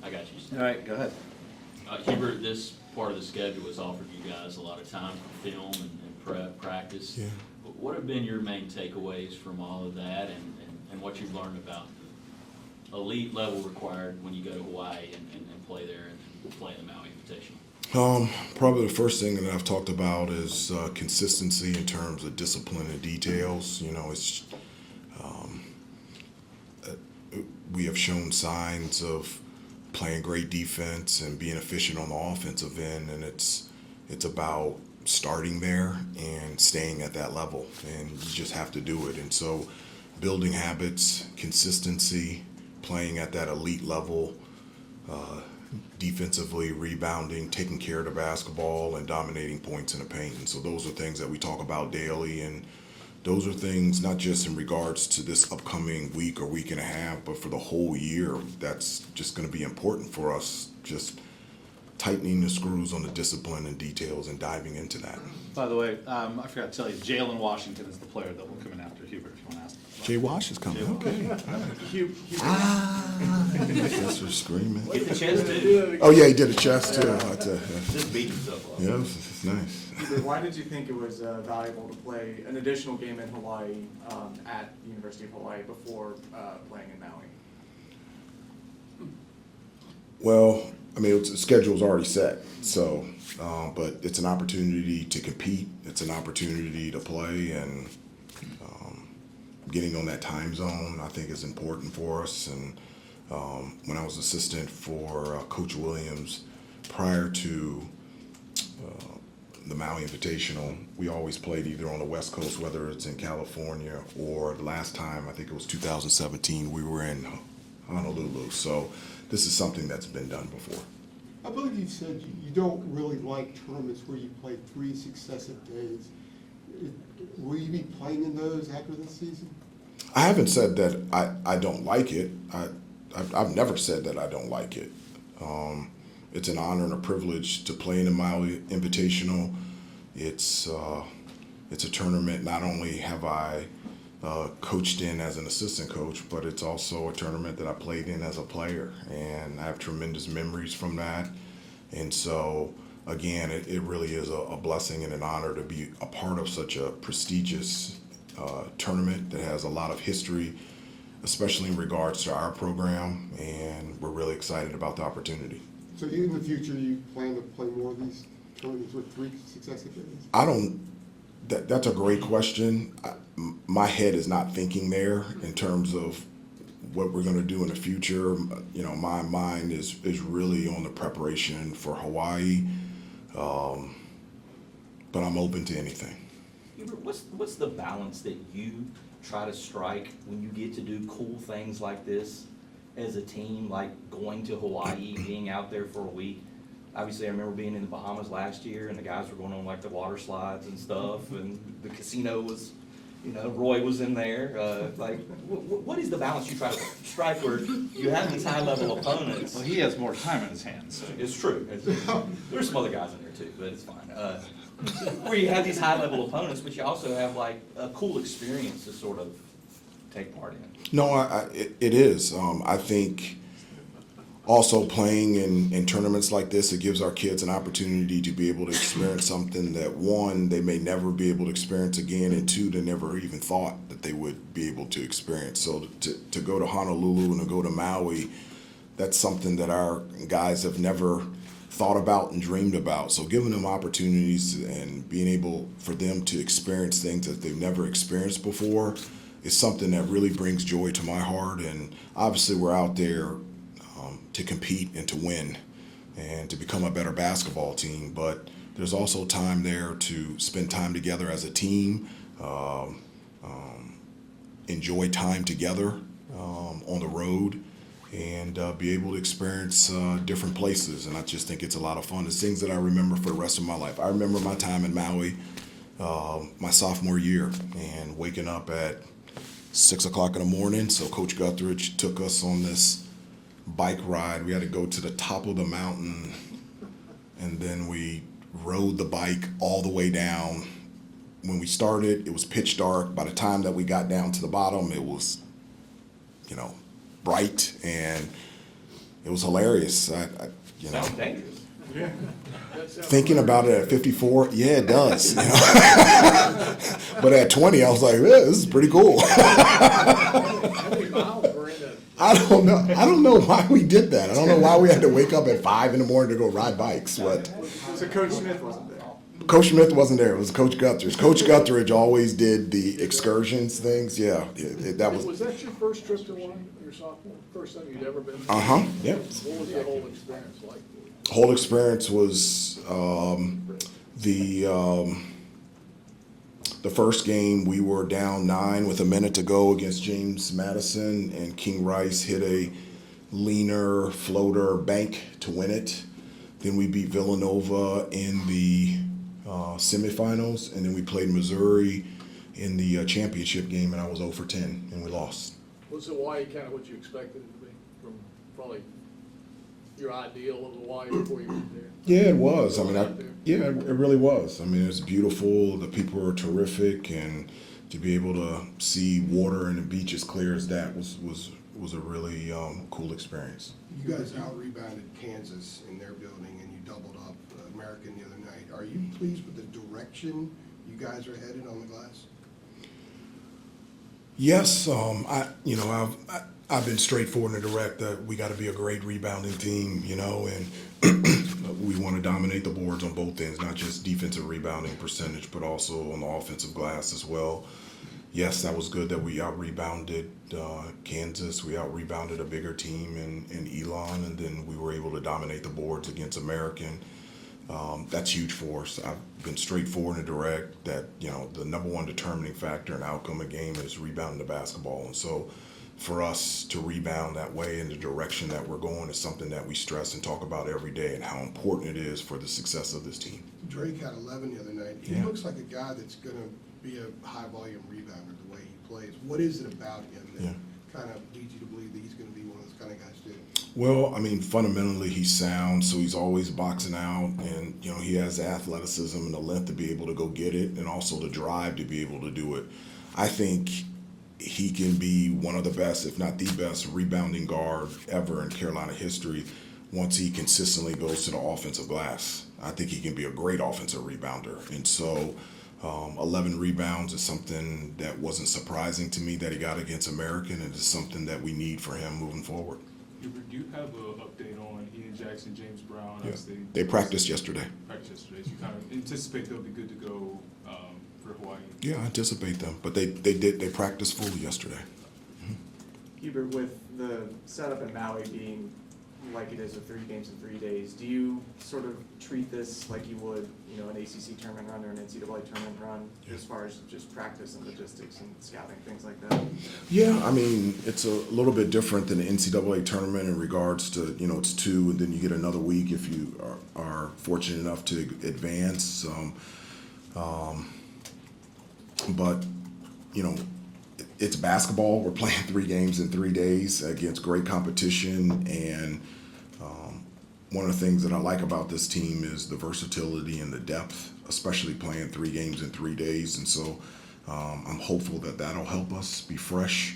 I got you. All right, go ahead. Hubert, this part of the schedule has offered you guys a lot of time for film and prep, practice. Yeah. But what have been your main takeaways from all of that and what you've learned about the elite level required when you go to Hawaii and play there and play in the Maui Invitational? Probably the first thing that I've talked about is consistency in terms of discipline and details. You know, it's we have shown signs of playing great defense and being efficient on the offensive end, and it's about starting there and staying at that level, and you just have to do it. And so building habits, consistency, playing at that elite level, defensively, rebounding, taking care of the basketball, and dominating points in the paint. And so those are things that we talk about daily, and those are things not just in regards to this upcoming week or week and a half, but for the whole year. That's just going to be important for us, just tightening the screws on the discipline and details and diving into that. By the way, I forgot to tell you, Jaylen Washington is the player that will come in after Hubert, if you want to ask him. Jay Wash is coming. Okay. That's for screaming. Get the chest too. Oh yeah, he did a chest too. Just beat himself up. Yeah, it's nice. Why did you think it was valuable to play an additional game in Hawaii at the University of Hawaii before playing in Maui? Well, I mean, the schedule's already set, so but it's an opportunity to compete. It's an opportunity to play, and getting on that time zone, I think, is important for us. And when I was assistant for Coach Williams, prior to the Maui Invitational, we always played either on the West Coast, whether it's in California, or the last time, I think it was 2017, we were in Honolulu. So this is something that's been done before. I believe you said you don't really like tournaments where you play 3 successive days. Will you be playing in those after this season? I haven't said that I don't like it. I've never said that I don't like it. It's an honor and a privilege to play in the Maui Invitational. It's a tournament. Not only have I coached in as an assistant coach, but it's also a tournament that I played in as a player, and I have tremendous memories from that. And so, again, it really is a blessing and an honor to be a part of such a prestigious tournament that has a lot of history, especially in regards to our program, and we're really excited about the opportunity. So in the future, you plan to play more of these tournaments with 3 successive days? I don't. That's a great question. My head is not thinking there in terms of what we're going to do in the future. You know, my mind is really on the preparation for Hawaii, but I'm open to anything. Hubert, what's the balance that you try to strike when you get to do cool things like this as a team, like going to Hawaii, being out there for a week? Obviously, I remember being in the Bahamas last year, and the guys were going on like the water slides and stuff, and the casino was, you know, Roy was in there. What is the balance you try to strike where you have these high-level opponents? Well, he has more time in his hands. So. It's true. There's some other guys in there too, but it's fine. Where you have these high-level opponents, but you also have like a cool experience to sort of take part in. No, it is. I think also playing in tournaments like this, it gives our kids an opportunity to be able to experience something that, one, they may never be able to experience again, and two, they never even thought that they would be able to experience. So to go to Honolulu and to go to Maui, that's something that our guys have never thought about and dreamed about. So giving them opportunities and being able for them to experience things that they've never experienced before is something that really brings joy to my heart. And obviously we're out there to compete and to win and to become a better basketball team, but there's also time there to spend time together as a team, enjoy time together on the road, and be able to experience different places. And I just think it's a lot of fun. It's things that I remember for the rest of my life. I remember my time in Maui my sophomore year, and waking up at 6 o'clock in the morning. So Coach Guthridge took us on this bike ride. We had to go to the top of the mountain, and then we rode the bike all the way down. When we started, it was pitch dark. By the time that we got down to the bottom, it was, bright. And it was hilarious. You know, Sounds dangerous. thinking about it at 54, yeah, it does. You know? But at 20, I was like, yeah, this is pretty cool. How many miles were in it? I don't know. I don't know why we did that. I don't know why we had to wake up at 5 in the morning to go ride bikes. But So Coach Smith wasn't there. Coach Smith wasn't there. It was Coach Guthridge. Coach Guthridge always did the excursions things. Yeah, that was. Was that your first trip to Hawaii, your sophomore, first time you'd ever been? Yep. What was the whole experience like? Whole experience was the first game. We were down 9 with a minute to go against James Madison, and King Rice hit a leaner floater bank to win it. Then we beat Villanova in the semifinals, and then we played Missouri in the championship game, and I was 0 for 10, and we lost. Was Hawaii kind of what you expected it to be from probably your ideal of Hawaii before you went there? Yeah, it was. I mean, it really was. I mean, it was beautiful. The people were terrific, and to be able to see water and the beach as clear as that was a really cool experience. You guys out-rebounded Kansas in their building, and you doubled up American the other night. Are you pleased with the direction you guys are headed on the glass? Yes, I've been straightforward and direct that we got to be a great rebounding team, you know, and we want to dominate the boards on both ends, not just defensive rebounding percentage, but also on the offensive glass as well. Yes, that was good that we out-rebounded Kansas. We out-rebounded a bigger team in Elon, and then we were able to dominate the boards against American. That's huge for us. I've been straightforward and direct that, you know, the number one determining factor in outcome of game is rebounding the basketball. And so for us to rebound that way in the direction that we're going is something that we stress and talk about every day, and how important it is for the success of this team. Drake had 11 the other night. He Yeah. looks like a guy that's going to be a high-volume rebounder the way he plays. What is it about him that kind of leads you to believe that he's going to be one of those kind of guys too? Well, I mean, fundamentally he's sound, so he's always boxing out, and you know, he has the athleticism and the length to be able to go get it, and also the drive to be able to do it. I think he can be one of the best, if not the best, rebounding guard ever in Carolina history once he consistently goes to the offensive glass. I think he can be a great offensive rebounder, and so 11 rebounds is something that wasn't surprising to me that he got against American, and it's something that we need for him moving forward. Hubert, do you have an update on Ian Jackson, James Brown? Yeah. As They practiced yesterday. Practiced yesterday. So you kind of anticipate they'll be good to go for Hawaii? Yeah, I anticipate them, but they practiced fully yesterday. Hubert, with the setup in Maui being like it is with 3 games in 3 days, do you sort of treat this like you would, you know, an ACC tournament run or an NCAA tournament run, as far as just practice and logistics and scouting, things like that? Yeah, I mean, it's a little bit different than the NCAA tournament in regards to, you know, it's 2 and then you get another week if you are fortunate enough to advance. But, you know, it's basketball. We're playing 3 games in 3 days against great competition, and one of the things that I like about this team is the versatility and the depth, especially playing 3 games in 3 days. And so I'm hopeful that that'll help us be fresh,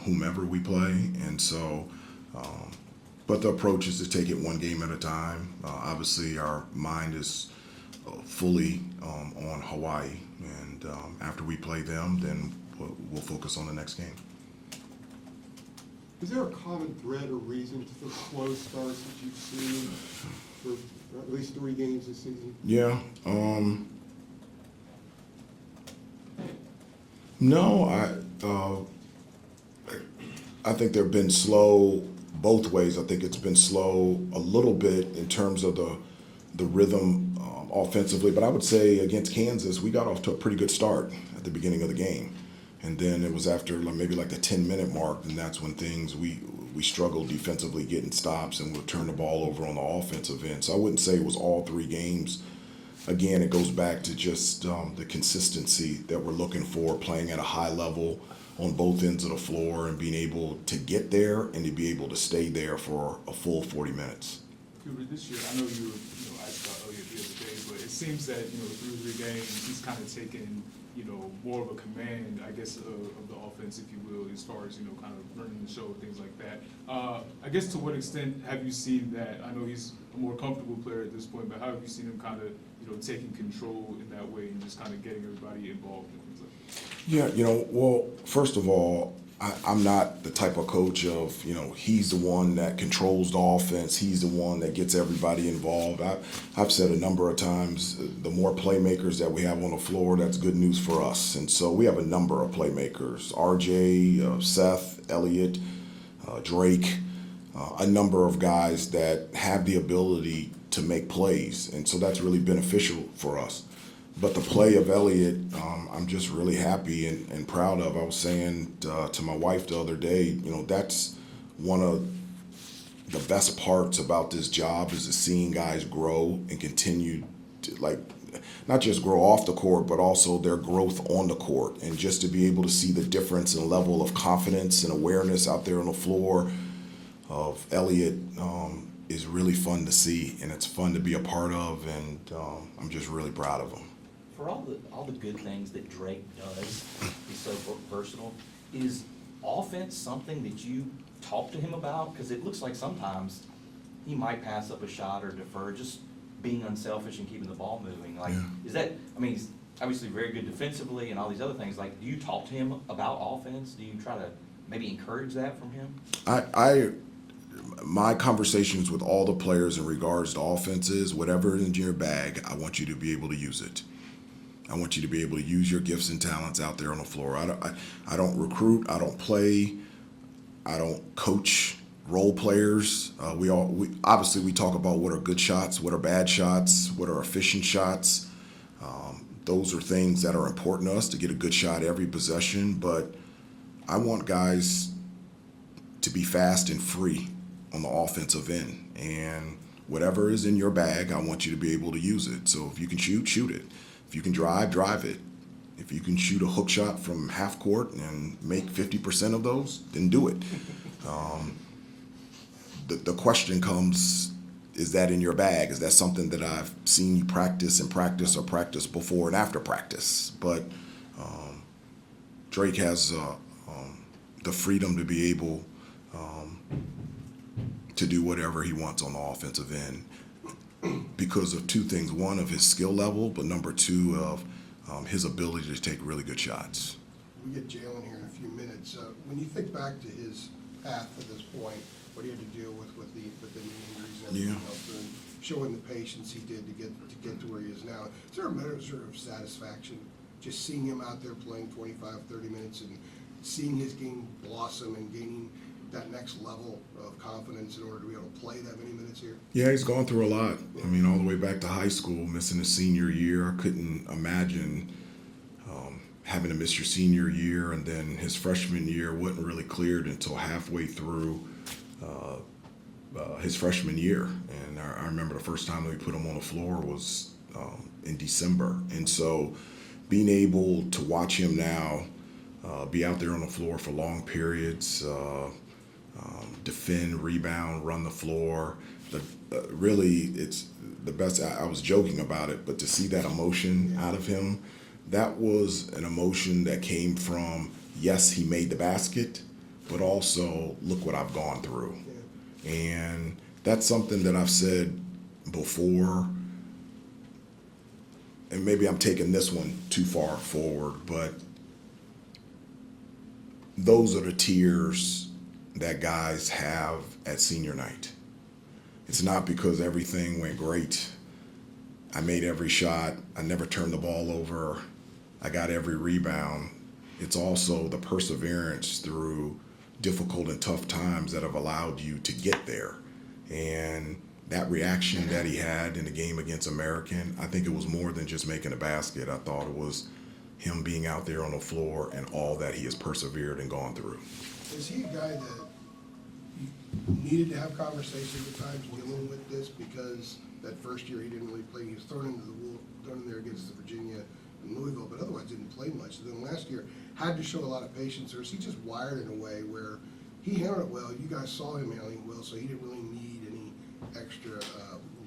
whomever we play. And so, but the approach is to take it 1 game at a time. Obviously, our mind is fully on Hawaii, and after we play them, then we'll focus on the next game. Is there a common thread or reason for the slow starts that you've seen for at least 3 games this season? Yeah. No, I think they've been slow both ways. I think it's been slow a little bit in terms of the rhythm offensively, but I would say against Kansas, we got off to a pretty good start at the beginning of the game. And then it was after maybe like the 10-minute mark, and that's when we struggled defensively getting stops, and we'll turn the ball over on the offensive end. So I wouldn't say it was all 3 games. Again, it goes back to just the consistency that we're looking for, playing at a high level on both ends of the floor and being able to get there and to be able to stay there for a full 40 minutes. Hubert, this year, I know you asked about Elliott the other day, but it seems that, through 3 games, he's kind of taken, more of a command, I guess, of the offense, if you will, as far as, kind of running the show, things like that. I guess to what extent have you seen that? I know he's a more comfortable player at this point, but how have you seen him kind of, taking control in that way and just kind of getting everybody involved and things like that? Yeah, well, first of all, I'm not the type of coach of, he's the one that controls the offense. He's the one that gets everybody involved. I've said a number of times, the more playmakers that we have on the floor, that's good news for us. And so we have a number of playmakers, RJ, Seth, Elliott, Drake, a number of guys that have the ability to make plays. And so that's really beneficial for us. But the play of Elliott, I'm just really happy and proud of. I was saying to my wife the other day, that's one of the best parts about this job is seeing guys grow and continue to, not just grow off the court, but also their growth on the court. And just to be able to see the difference in level of confidence and awareness out there on the floor of Elliott is really fun to see, and it's fun to be a part of, and I'm just really proud of him. For all the good things that Drake does, he's so versatile, is offense something that you talk to him about? Because it looks like sometimes he might pass up a shot or defer, just being unselfish and keeping the ball moving. Is that, he's obviously very good defensively and all these other things. Do you talk to him about offense? Do you try to maybe encourage that from him? My conversations with all the players in regards to offense is whatever is in your bag, I want you to be able to use it. I want you to be able to use your gifts and talents out there on the floor. I don't recruit. I don't play. I don't coach role players. We obviously talk about what are good shots, what are bad shots, what are efficient shots. Those are things that are important to us to get a good shot every possession. But I want guys to be fast and free on the offensive end. And whatever is in your bag, I want you to be able to use it. So if you can shoot, shoot it. If you can drive, drive it. If you can shoot a hook shot from half court and make 50% of those, then do it. The question comes, is that in your bag? Is that something that I've seen you practice or practice before and after practice? But Drake has the freedom to be able to do whatever he wants on the offensive end because of 2 things. One, of his skill level, but number 2, of his ability to take really good shots. We get Jaylen here in a few minutes. When you think back to his path to this point, what he had to deal with the knee injuries and everything else, and showing the patience he did to get to where he is now, is there a measure of satisfaction just seeing him out there playing 25, 30 minutes and seeing his game blossom and gaining that next level of confidence in order to be able to play that many minutes here? Yeah, he's gone through a lot. All the way back to high school, missing his senior year. I couldn't imagine having to miss your senior year, and then his freshman year wasn't really cleared until halfway through his freshman year. And I remember the first time that we put him on the floor was in December. And so being able to watch him now be out there on the floor for long periods, defend, rebound, run the floor. Really, it's the best. I was joking about it, but to see that emotion out of him, that was an emotion that came from, yes, he made the basket, but also, look what I've gone through. And that's something that I've said before, and maybe I'm taking this one too far forward, but those are the tears that guys have at senior night. It's not because everything went great. I made every shot. I never turned the ball over. I got every rebound. It's also the perseverance through difficult and tough times that have allowed you to get there. And that reaction that he had in the game against American, I think it was more than just making a basket. I thought it was him being out there on the floor and all that he has persevered and gone through. Is he a guy that you needed to have conversations at times dealing with this, because that first year he didn't really play? He was thrown in there against the Virginia and Louisville, but otherwise didn't play much. So then last year had to show a lot of patience, or is he just wired in a way where he handled it well? You guys saw him handling it well, so he didn't really need any extra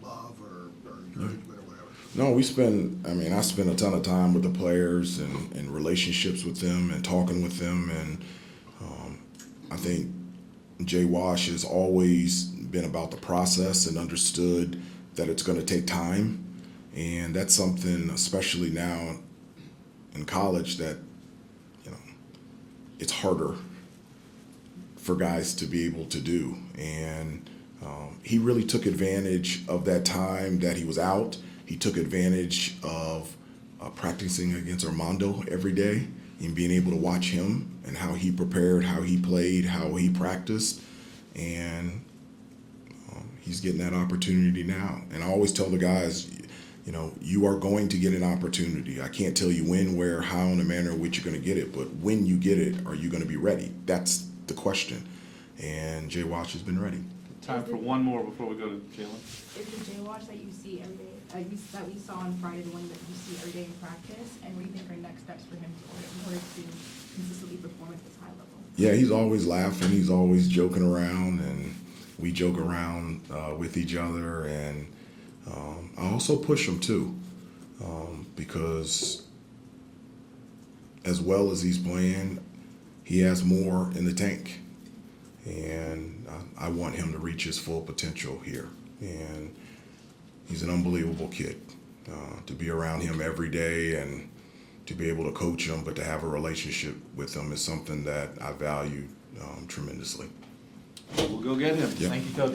love or encouragement or whatever? No, I spend a ton of time with the players and relationships with them and talking with them. And I think Jay Wash has always been about the process and understood that it's going to take time. And that's something, especially now in college, that, it's harder for guys to be able to do. And he really took advantage of that time that he was out. He took advantage of practicing against Armando every day and being able to watch him and how he prepared, how he played, how he practiced. And he's getting that opportunity now. And I always tell the guys, you are going to get an opportunity. I can't tell you when, where, how, in the manner in which you're going to get it, but when you get it, are you going to be ready? That's the question. And Jay Wash has been ready. Time for one more before we go to Jaylen. Is the Jay Wash that you see every day, that we saw on Friday, the one that you see every day in practice? And what do you think are next steps for him in order to consistently perform at this high level? Yeah, he's always laughing. He's always joking around, and we joke around with each other. And I also push him too, because as well as he's playing, he has more in the tank. And I want him to reach his full potential here. And he's an unbelievable kid. To be around him every day and to be able to coach him, but to have a relationship with him is something that I value tremendously. We'll go get him. Yep. Thank you, Coach.